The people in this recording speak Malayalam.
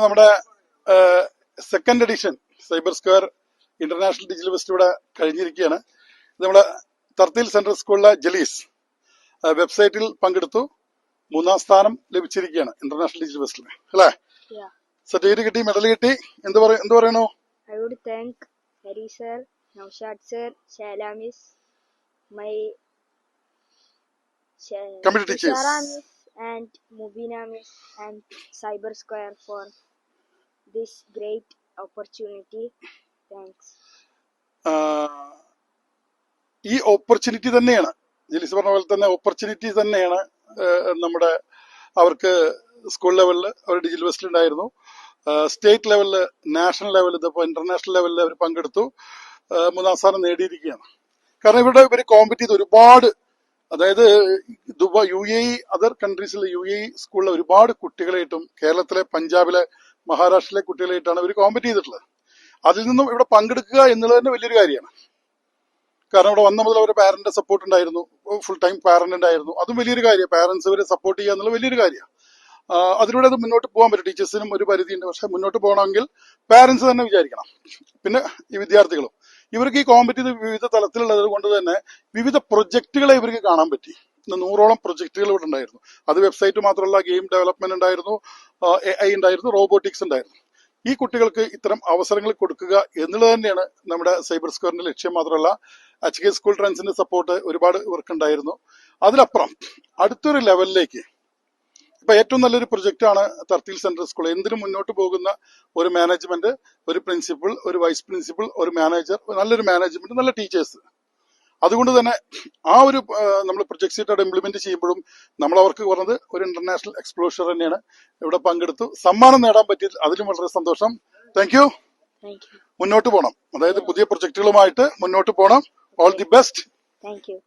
നമ്മുടെ second edition cyber square international digital fest ഇവിടെ കഴിഞ്ഞിരിക്കുകയാണ്. ഇത് നമ്മുടെ തർത്തീൽ സെൻട്രൽ സ്കൂളിലെ ജലീസ് വെബ്സൈറ്റിൽ പങ്കെടുത്തു 3ാം സ്ഥാനം ലഭിച്ചിരിക്കുകയാണ് ഇന്റർനാഷണൽ ഡിജിറ്റൽ ഫെസ്റ്റിൽ അല്ലേ? സർട്ടിഫിക്കറ്റ് കിട്ടി, മെഡൽ കിട്ടി. എന്ത് പറയണു? I would thank Hari sir, Naushad sir, Shaila miss, my committee teachers, Shara miss and Mubina miss and Cyber Square for this great opportunity. Thanks. ഈ ഓപ്പർച്യൂണിറ്റി തന്നെയാണ് ജലീസ് പറഞ്ഞ പോലെ തന്നെ ഓപ്പർച്യൂണിറ്റി തന്നെയാണ് നമ്മുടെ അവർക്ക് സ്കൂൾ ലെവലിൽ അവർ ഡിജിറ്റൽ ഫെസ്റ്റിൽ ഉണ്ടായിരുന്നു, സ്റ്റേറ്റ് ലെവലിൽ, നാഷണൽ ലെവലിൽ, ഇതിപ്പോൾ ഇന്റർനാഷണൽ ലെവലിൽ അവർ പങ്കെടുത്തു 3ാം സ്ഥാനം നേടിയിരിക്കുകയാണ്. കാരണം ഇവർ കോമ്പറ്റ് ചെയ്ത് ഒരുപാട്, അതായത് ദുബായ്, UAE, അതർ കൺട്രീസിലെ UAE സ്കൂളിലെ ഒരുപാട് കുട്ടികളായിട്ടും കേരളത്തിലെ, പഞ്ചാബിലെ, മഹാരാഷ്ട്രയിലെ കുട്ടികളായിട്ടാണ് ഇവർ കോമ്പറ്റ് ചെയ്തിട്ടുള്ളത്. അതിൽ നിന്നും ഇവിടെ പങ്കെടുക്കുക എന്നുള്ളത് തന്നെ വലിയൊരു കാര്യമാണ്. കാരണം ഇവിടെ വന്ന മുതൽ അവരുടെ പാരന്റ് സപ്പോർട്ട് ഉണ്ടായിരുന്നു, ഫുൾ ടൈം പാരന്റ് ഉണ്ടായിരുന്നു. അതും വലിയൊരു കാര്യമാണ്. പാരന്റ്സ് ഇവരെ സപ്പോർട്ട് ചെയ്യുക എന്നുള്ളത് വലിയൊരു കാര്യമാണ്. അതിലൂടെ അത് മുന്നോട്ട് പോകാൻ പറ്റും. ടീച്ചേഴ്സിനും ഒരു പരിധിയുണ്ട്, പക്ഷെ മുന്നോട്ട് പോകണമെങ്കിൽ പാരന്റ്സ് തന്നെ വിചാരിക്കണം, പിന്നെ ഈ വിദ്യാർത്ഥികളും. ഇവർക്ക് ഈ കോമ്പറ്റീവ് വിവിധ തലത്തിലുള്ളത് കൊണ്ട് തന്നെ വിവിധ പ്രൊജക്ടുകളെ ഇവർക്ക് കാണാൻ പറ്റി. 100ഓളം പ്രൊജക്ടുകൾ ഇവിടെ ഉണ്ടായിരുന്നു. അത് വെബ്സൈറ്റ് മാത്രമല്ല, ഗെയിം ഡെവലപ്മെന്റ് ഉണ്ടായിരുന്നു, AI ഉണ്ടായിരുന്നു, റോബോട്ടിക്സ് ഉണ്ടായിരുന്നു. ഈ കുട്ടികൾക്ക് ഇത്തരം അവസരങ്ങൾ കൊടുക്കുക എന്നുള്ളത് തന്നെയാണ് നമ്മുടെ സൈബർ സ്ക്വയറിന്റെ ലക്ഷ്യം. മാത്രമല്ല HK സ്കൂൾ ട്രെൻഡ്സിന്റെ സപ്പോർട്ട് ഒരുപാട് ഇവർക്ക് ഉണ്ടായിരുന്നു. അതിലപ്പുറം അടുത്തൊരു ലെവലിലേക്ക് ഇപ്പൊ ഏറ്റവും നല്ലൊരു പ്രൊജക്റ്റ് ആണ് തർത്തീൽ സെൻട്രൽ സ്കൂൾ. എന്തിനും മുന്നോട്ട് പോകുന്ന ഒരു മാനേജ്മെന്റ്, ഒരു പ്രിൻസിപ്പൽ, ഒരു വൈസ് പ്രിൻസിപ്പൽ, ഒരു മാനേജർ, നല്ലൊരു മാനേജ്മെന്റ്, നല്ല ടീച്ചേഴ്സ്. അതുകൊണ്ട് തന്നെ ആ ഒരു നമ്മൾ പ്രൊജക്ട് സീറ്റ് ഇംപ്ലിമെന്റ് ചെയ്യുമ്പോഴും നമ്മൾ അവർക്ക് പറഞ്ഞത് ഒരു ഇന്റർനാഷണൽ എക്സ്പ്ലോഷർ തന്നെയാണ്. ഇവിടെ പങ്കെടുത്തു, സമ്മാനം നേടാൻ പറ്റിയത് അതിലും വളരെ സന്തോഷം. Thank you. മുന്നോട്ട് പോകണം, അതായത് പുതിയ പ്രൊജക്ടുകളുമായിട്ട് മുന്നോട്ട് പോകണം. All the best. Thank you.